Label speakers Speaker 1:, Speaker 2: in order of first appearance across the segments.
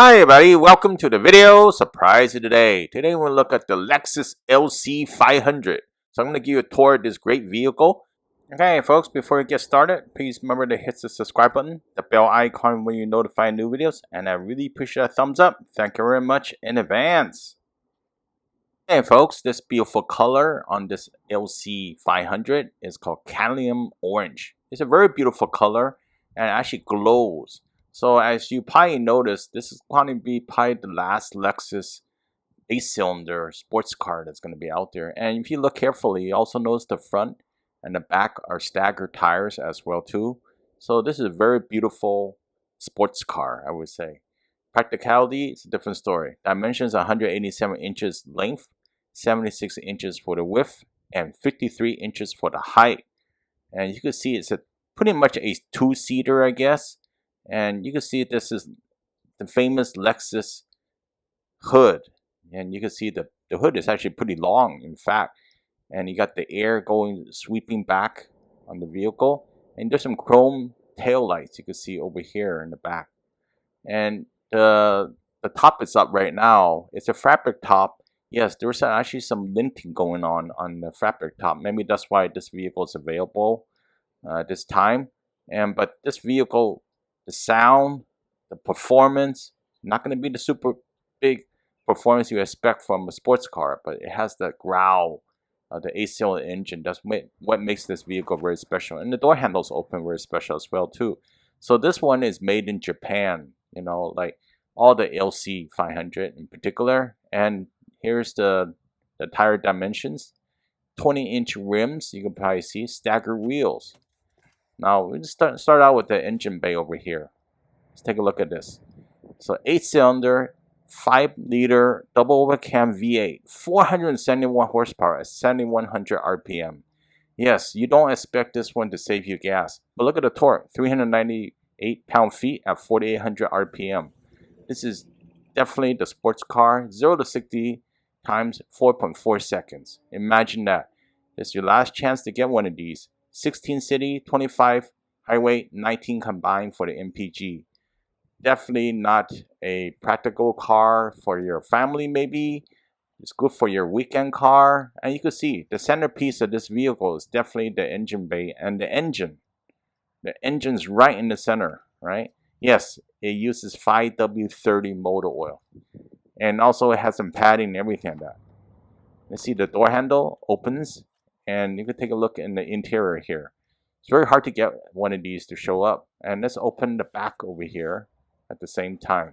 Speaker 1: Hi everybody, welcome to the video. Surprise of the day. Today we'll look at the Lexus LC 500. So I'm going to give you a tour of this great vehicle. Okay folks, before we get started, please remember to hit the subscribe button, the bell icon when you notify new videos, and I really appreciate a thumbs up. Thank you very much in advance. Hey folks, this beautiful color on this LC 500 is called Cadmium Orange. It's a very beautiful color and it actually glows. So as you probably noticed, this is going to be probably the last Lexus 8-cylinder sports car that's going to be out there. And if you look carefully, you also notice the front and the back are staggered tires as well too. So this is a very beautiful sports car, I would say. Practicality is a different story. Dimensions 187 inches length, 76 inches for the width, and 53 inches for the height. And you can see it's pretty much a two-seater, I guess. And you can see this is the famous Lexus hood. And you can see the hood is actually pretty long, in fact. And you got the air going, sweeping back on the vehicle. And there's some chrome tail lights you can see over here in the back. And the top is up right now. It's a fabric top. Yes, there's actually some linting going on the fabric top. Maybe that's why this vehicle is available this time. But this vehicle, the sound, the performance, not going to be the super big performance you expect from a sports car, but it has the growl of the 8-cylinder engine. That's what makes this vehicle very special. And the door handles open very special as well too. So this one is made in Japan, you know, like all the LC 500 in particular. And here's the tire dimensions. 20-inch rims, you can probably see, staggered wheels. Now, we just start out with the engine bay over here. Let's take a look at this. So 8-cylinder, 5-liter double overcam V8, 471 horsepower at 7,100 RPM. Yes, you don't expect this one to save you gas. But look at the torque, 398 pound-feet at 4,800 RPM. This is definitely the sports car, 0 to 60 times 4.4 seconds. Imagine that. This is your last chance to get one of these. 16 city, 25 highway, 19 combined for the MPG. Definitely not a practical car for your family maybe. It's good for your weekend car. And you can see the centerpiece of this vehicle is definitely the engine bay and the engine. The engine's right in the center, right? Yes, it uses 5W30 motor oil. And also it has some padding and everything like that. Let's see, the door handle opens. And you can take a look in the interior here. It's very hard to get one of these to show up. And let's open the back over here at the same time.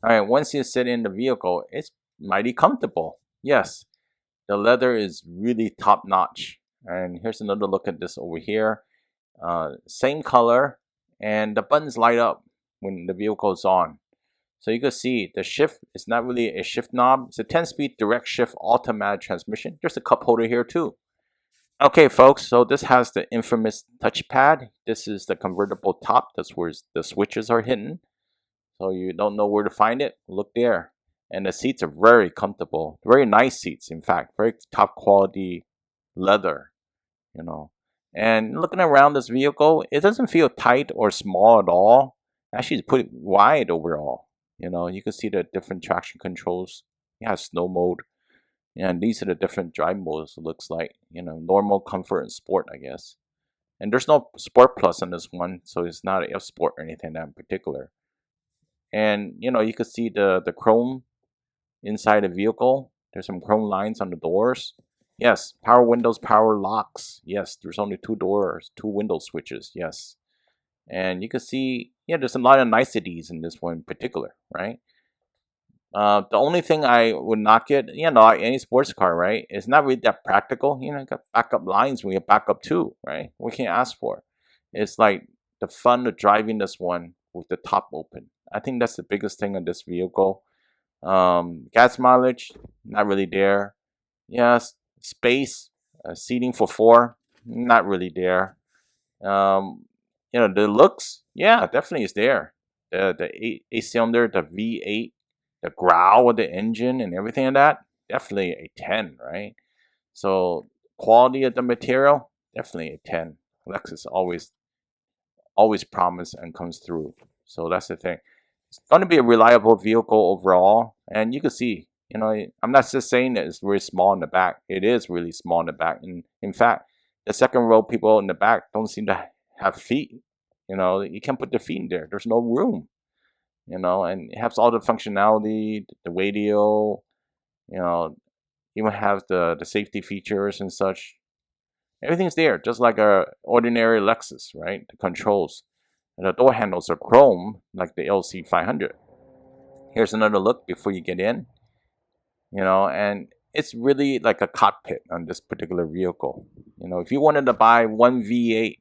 Speaker 1: Alright, once you sit in the vehicle, it's mighty comfortable. Yes, the leather is really top notch. And here's another look at this over here. Same color, and the buttons light up when the vehicle is on. So you can see the shift is not really a shift knob. It's a 10-speed direct shift automatic transmission. There's a cup holder here too. Okay folks, so this has the infamous touchpad. This is the convertible top. That's where the switches are hidden. So you don't know where to find it, look there. And the seats are very comfortable. Very nice seats, in fact. Very top quality leather, you know. And looking around this vehicle, it doesn't feel tight or small at all. Actually, it's pretty wide overall. You know, you can see the different traction controls. It has snow mode. And these are the different drive modes it looks like. You know, normal, comfort, and sport, I guess. And there's no Sport Plus on this one, so it's not an F Sport or anything that in particular. And, you know, you can see the chrome inside the vehicle. There's some chrome lines on the doors. Yes, power windows, power locks. Yes, there's only 2 doors, 2 window switches. Yes. And you can see, yeah, there's a lot of niceties in this one in particular, right? The only thing I would not get, you know, like any sports car, right? It's not really that practical. You know, you got backup lines when you back up too, right? What can you ask for? It's like the fun of driving this one with the top open. I think that's the biggest thing on this vehicle. Gas mileage, not really there. Yes, space, seating for 4, not really there. You know, the looks, yeah, definitely is there. The 8-cylinder, the V8, the growl of the engine and everything like that, definitely a 10, right? So quality of the material, definitely a 10. Lexus always promise and comes through. So that's the thing. It's going to be a reliable vehicle overall, and you can see, you know, I'm not just saying that it's very small in the back. It is really small in the back, and in fact, the second row people in the back don't seem to have feet. You know, you can't put their feet in there. There's no room. You know, and it has all the functionality, the radio. You know, even have the safety features and such. Everything's there, just like a ordinary Lexus, right? The controls. And the door handles are chrome, like the LC 500. Here's another look before you get in. You know, and it's really like a cockpit on this particular vehicle. You know, if you wanted to buy one V8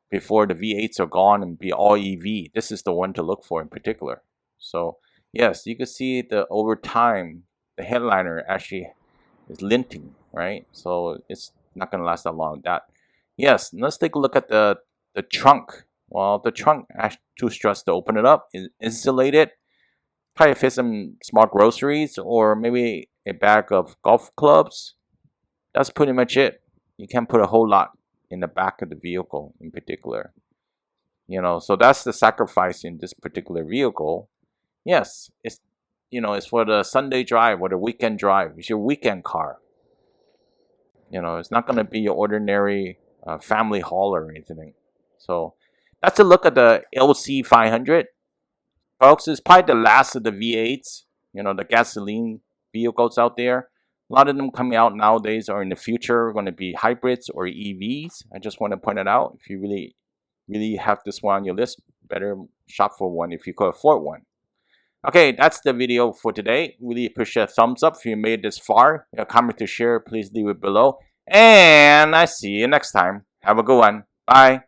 Speaker 1: before the V8s are gone and be all EV, this is the one to look for in particular. So yes, you can see the over time, the headliner actually is linting, right? So it's not going to last that long. That yes, let's take a look at the trunk. Well, the trunk actually too stressed to open it up. It's insulated. Probably fit some small groceries or maybe a bag of golf clubs. That's pretty much it. You can't put a whole lot in the back of the vehicle in particular. You know, so that's the sacrifice in this particular vehicle. Yes, it's, you know, it's for the Sunday drive or the weekend drive. It's your weekend car. You know, it's not going to be your ordinary family haul or anything. So that's a look at the LC 500. Folks, it's probably the last of the V8s, you know, the gasoline vehicles out there. A lot of them coming out nowadays or in the future are going to be hybrids or EVs. I just want to point it out. If you really have this one on your list, better shop for one if you could afford one. Okay, that's the video for today. Really appreciate a thumbs up if you made it this far. A comment to share, please leave it below. And I see you next time. Have a good one. Bye.